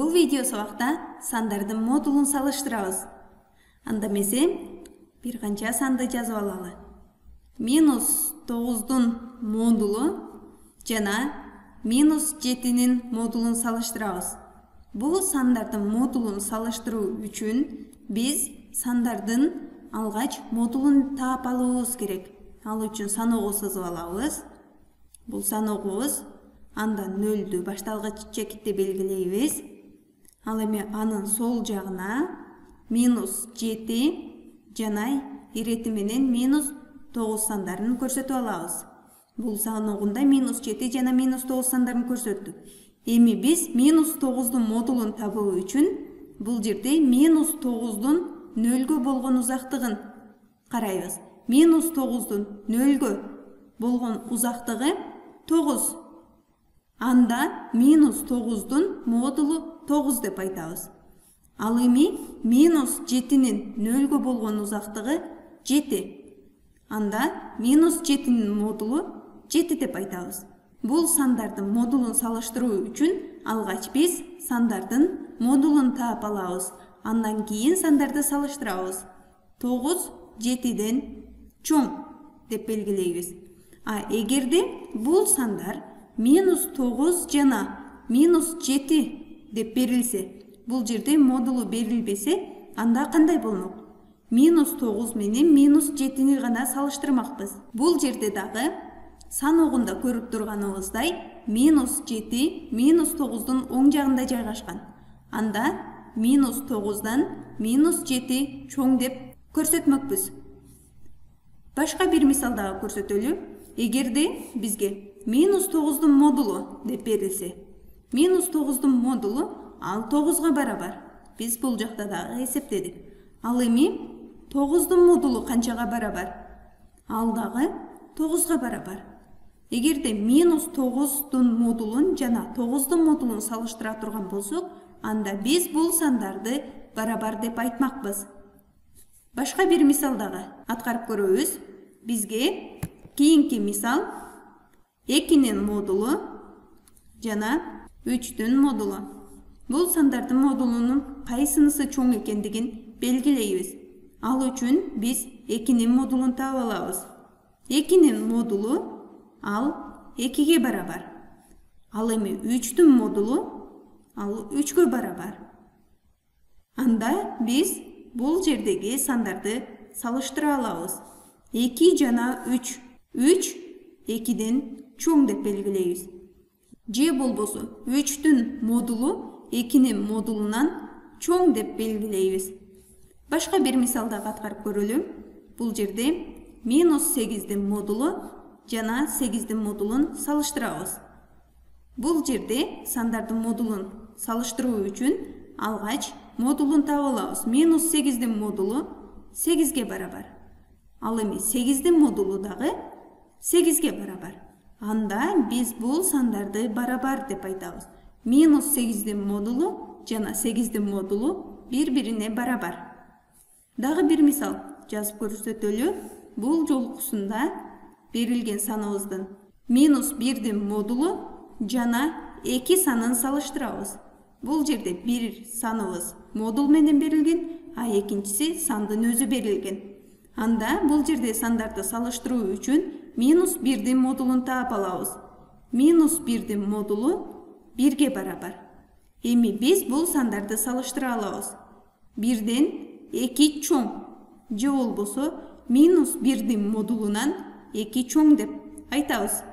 Бул видео сабакта сандардын модулун салыштырабыз. Анда эмесе бир канча санды жазып алалы. -9дун модулу жана -7нин модулун салыштырабыз. Бул сандардын модулун салыштыруу үчүн биз сандардын алгач модулун таап алуубуз керек. Ал үчүн саноого сызып алабыз. Бул саноогубуз. Андан 0-дү башталгыч чекитти белгилейбиз. Ал эми анын сол жагына -7 жана ирети менен -9 сандарын көрсөтүп алабыз. Бул саноогунда -7 жана -9 сандарын көрсөттүк. Эми биз -9дун модулун табуу үчүн бул жерде -9дун 0гө болгон узактыгын карайбыз. -9дун 0гө болгон узактыгы 9. Анда -9дун модулу 9 деп айтабыз. Ал эми -7нин 0гө болгон узактыгы 7. Анда -7нин модулу 7 деп айтабыз. Бул сандардын модулун салыштыруу үчүн алгач биз сандардын модулун таап алабыз. Андан кийин сандарды салыштырабыз. 9 7ден чоң деп белгилейбиз. Эгерде бул сандар -9 жана -7 деп берилсе, бул жерде модулу берилбесе, анда кандай болмок? -9 менен -7ни гана салыштырмакпыз. Бул жерде дагы саноогунда көрүп турганыбыздай -7 -9дун оң жагында жайгашкан. Анда -9дан -7 чоң деп көрсөтмөкпүз. Башка бир мисал дагы көрсөтөлү. Эгерде бизге -9дун модулу деп берилсе, -9дун модулу ал 9га барабар. Биз бул жакта дагы эсептедик. Ал эми 9дун модулу канчага барабар? Ал дагы 9га барабар. Эгерде -9дун модулун жана 9дун модулун салыштыра турган болсок, анда биз бул сандарды барабар деп айтмакпыз. Башка бир мисал дагы аткарып көрөбүз. Бизге кийинки мисал 2нин модулу жана 3дүн модулу. Бул сандардын модулунун кайсынысы чоң экендигин белгилейбиз. Ал үчүн биз 2нин модулун таап алабыз. 2нин модулу ал 2ге барабар. Ал эми 3дүн модулу ал 3гө барабар. Анда биз бул жердеги сандарды салыштыра алабыз. 2 жана 3. 3 2ден чоң деп белгилейбиз. Же болбосо 3дүн модулу 2нин модулунан чоң деп белгилейбиз. Башка бир мисалда аткарып көрөлү. Бул жерде -8дин модулу жана 8дин модулун салыштырабыз. Бул жерде сандардын модулун салыштыруу үчүн алгач модулун таап алабыз. -8дин модулу 8ге барабар. Ал эми 8дин модулу дагы 8ге барабар. Анда биз бул сандарды барабар деп айтабыз. -8дин модулу жана 8дин модулу бири-бирине барабар. Дагы бир мисал жазып көрсөтөлү. Бул жолкусунда берилген саныбыздын -1дин модулу жана 2 санын салыштырабыз. Бул жерде бир саныбыз модул менен берилген, экинчиси сандын өзү берилген. Анда бул жерде сандарды салыштыруу үчүн -1дин модулун таап алабыз. -1дин модулу 1ге барабар. Эми биз бул сандарды салыштыра алабыз. 1ден 2 чоң, же болбосо -1дин модулунан 2 чоң деп айтабыз.